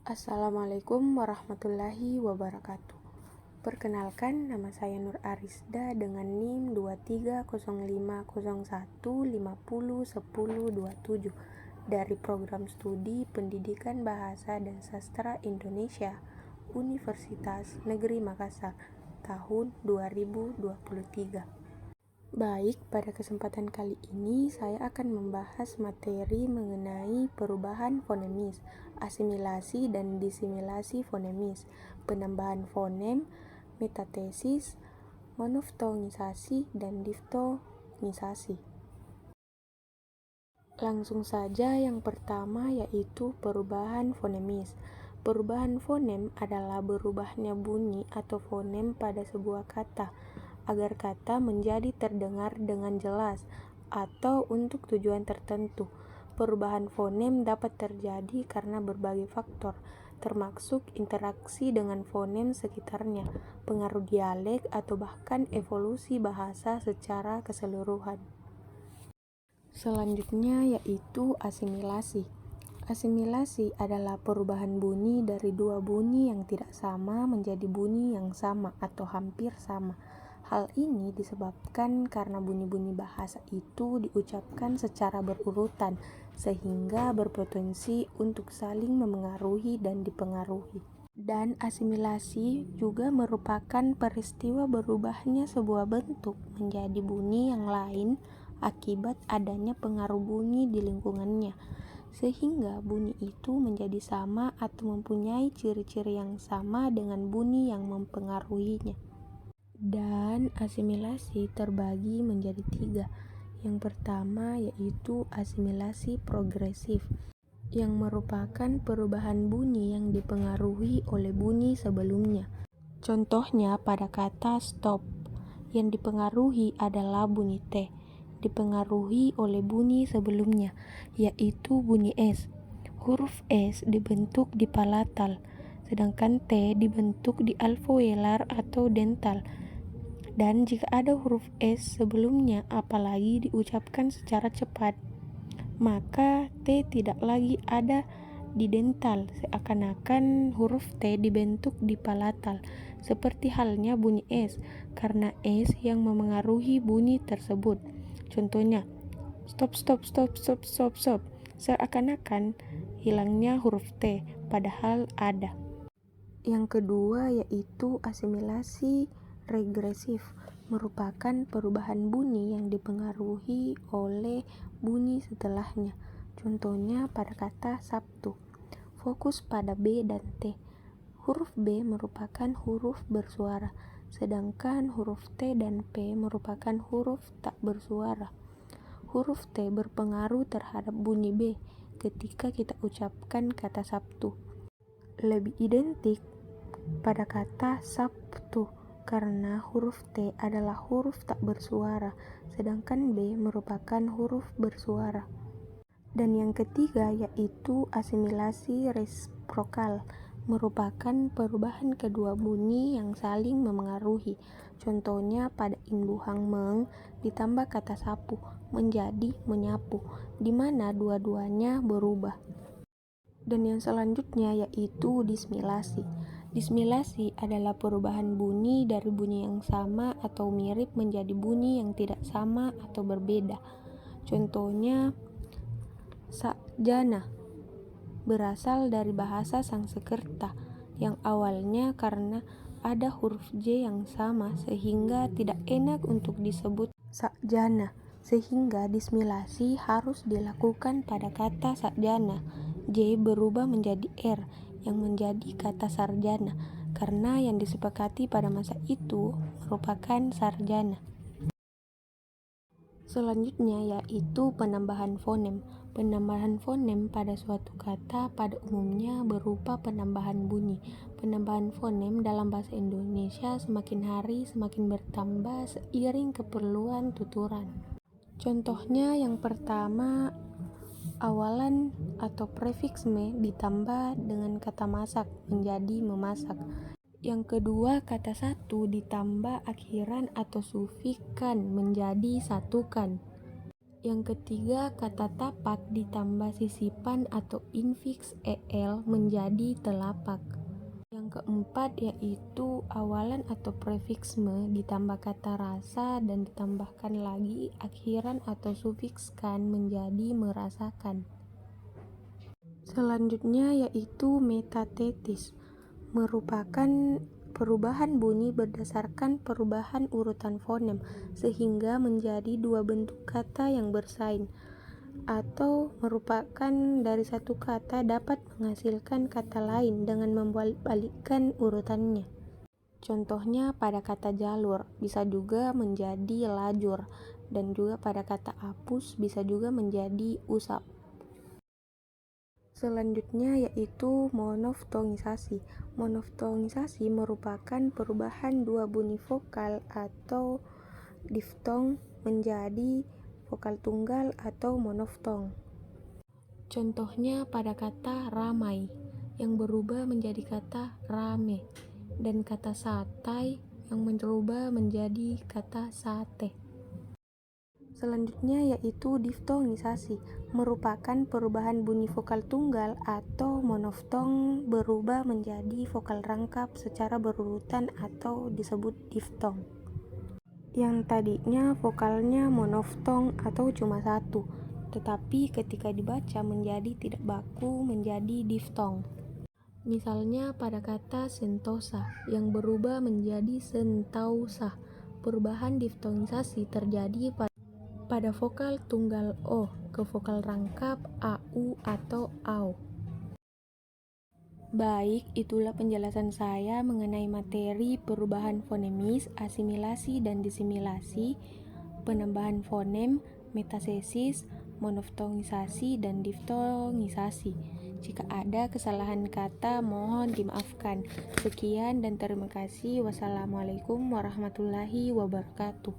Assalamualaikum warahmatullahi wabarakatuh. Perkenalkan, nama saya Nur Arisda dengan NIM 230501501027 dari Program Studi Pendidikan Bahasa dan Sastra Indonesia, Universitas Negeri Makassar, tahun 2023. Baik, pada kesempatan kali ini saya akan membahas materi mengenai perubahan fonemis, asimilasi dan disimilasi fonemis, penambahan fonem, metatesis, monoftongisasi, dan diftongisasi. Langsung saja yang pertama yaitu perubahan fonemis. Perubahan fonem adalah berubahnya bunyi atau fonem pada sebuah kata agar kata menjadi terdengar dengan jelas atau untuk tujuan tertentu. Perubahan fonem dapat terjadi karena berbagai faktor, termasuk interaksi dengan fonem sekitarnya, pengaruh dialek, atau bahkan evolusi bahasa secara keseluruhan. Selanjutnya yaitu asimilasi. Asimilasi adalah perubahan bunyi dari dua bunyi yang tidak sama menjadi bunyi yang sama atau hampir sama. Hal ini disebabkan karena bunyi-bunyi bahasa itu diucapkan secara berurutan, sehingga berpotensi untuk saling memengaruhi dan dipengaruhi. Dan asimilasi juga merupakan peristiwa berubahnya sebuah bentuk menjadi bunyi yang lain akibat adanya pengaruh bunyi di lingkungannya, sehingga bunyi itu menjadi sama atau mempunyai ciri-ciri yang sama dengan bunyi yang mempengaruhinya. Dan asimilasi terbagi menjadi tiga. Yang pertama yaitu asimilasi progresif, yang merupakan perubahan bunyi yang dipengaruhi oleh bunyi sebelumnya. Contohnya pada kata stop, yang dipengaruhi adalah bunyi T, dipengaruhi oleh bunyi sebelumnya, yaitu bunyi S. Huruf S dibentuk di palatal, sedangkan T dibentuk di alveolar atau dental. Dan jika ada huruf S sebelumnya apalagi diucapkan secara cepat, maka T tidak lagi ada di dental, seakan-akan huruf T dibentuk di palatal, seperti halnya bunyi S, karena S yang memengaruhi bunyi tersebut. Contohnya, stop, stop, stop, stop, stop, stop, seakan-akan hilangnya huruf T, padahal ada. Yang kedua yaitu asimilasi regresif, merupakan perubahan bunyi yang dipengaruhi oleh bunyi setelahnya. Contohnya pada kata Sabtu. Fokus pada B dan T. Huruf B merupakan huruf bersuara, sedangkan huruf T dan P merupakan huruf tak bersuara. Huruf T berpengaruh terhadap bunyi B ketika kita ucapkan kata Sabtu. Lebih identik pada kata Sabtu karena huruf T adalah huruf tak bersuara, sedangkan B merupakan huruf bersuara. Dan yang ketiga yaitu asimilasi resiprokal, merupakan perubahan kedua bunyi yang saling memengaruhi. Contohnya pada imbuhang meng ditambah kata sapu menjadi menyapu, di mana dua-duanya berubah. Dan yang selanjutnya yaitu disimilasi. Disimilasi adalah perubahan bunyi dari bunyi yang sama atau mirip menjadi bunyi yang tidak sama atau berbeda. Contohnya, Sakjana berasal dari bahasa Sanskerta yang awalnya karena ada huruf J yang sama sehingga tidak enak untuk disebut Sakjana, sehingga disimilasi harus dilakukan pada kata Sakjana. J berubah menjadi R yang menjadi kata sarjana, karena yang disepakati pada masa itu merupakan sarjana. Selanjutnya yaitu penambahan fonem. Penambahan fonem pada suatu kata pada umumnya berupa penambahan bunyi. Penambahan fonem dalam bahasa Indonesia semakin hari semakin bertambah seiring keperluan tuturan. Contohnya yang pertama, awalan atau prefiks me ditambah dengan kata masak menjadi memasak. Yang kedua, kata satu ditambah akhiran atau sufikan menjadi satukan. Yang ketiga, kata tapak ditambah sisipan atau infiks el menjadi telapak. Yang keempat yaitu awalan atau prefiks me ditambah kata rasa dan ditambahkan lagi akhiran atau sufiks kan menjadi merasakan. Selanjutnya yaitu metatetis, merupakan perubahan bunyi berdasarkan perubahan urutan fonem sehingga menjadi dua bentuk kata yang bersaing, atau merupakan dari satu kata dapat menghasilkan kata lain dengan membalikkan urutannya. Contohnya pada kata jalur bisa juga menjadi lajur, dan juga pada kata apus bisa juga menjadi usap. Selanjutnya yaitu monoftongisasi. Monoftongisasi merupakan perubahan dua bunyi vokal atau diftong menjadi vokal tunggal atau monoftong. Contohnya pada kata ramai yang berubah menjadi kata rame, dan kata satai yang berubah menjadi kata sate. Selanjutnya yaitu diftongisasi, merupakan perubahan bunyi vokal tunggal atau monoftong berubah menjadi vokal rangkap secara berurutan atau disebut diftong. Yang tadinya vokalnya monoftong atau cuma satu, tetapi ketika dibaca menjadi tidak baku menjadi diftong. Misalnya pada kata sentosa yang berubah menjadi sentausa. Perubahan diftongisasi terjadi pada vokal tunggal o ke vokal rangkap au atau au. Baik, itulah penjelasan saya mengenai materi perubahan fonemis, asimilasi dan disimilasi, penambahan fonem, metasesis, monoftongisasi, dan diftongisasi. Jika ada kesalahan kata, mohon dimaafkan. Sekian dan terima kasih. Wassalamualaikum warahmatullahi wabarakatuh.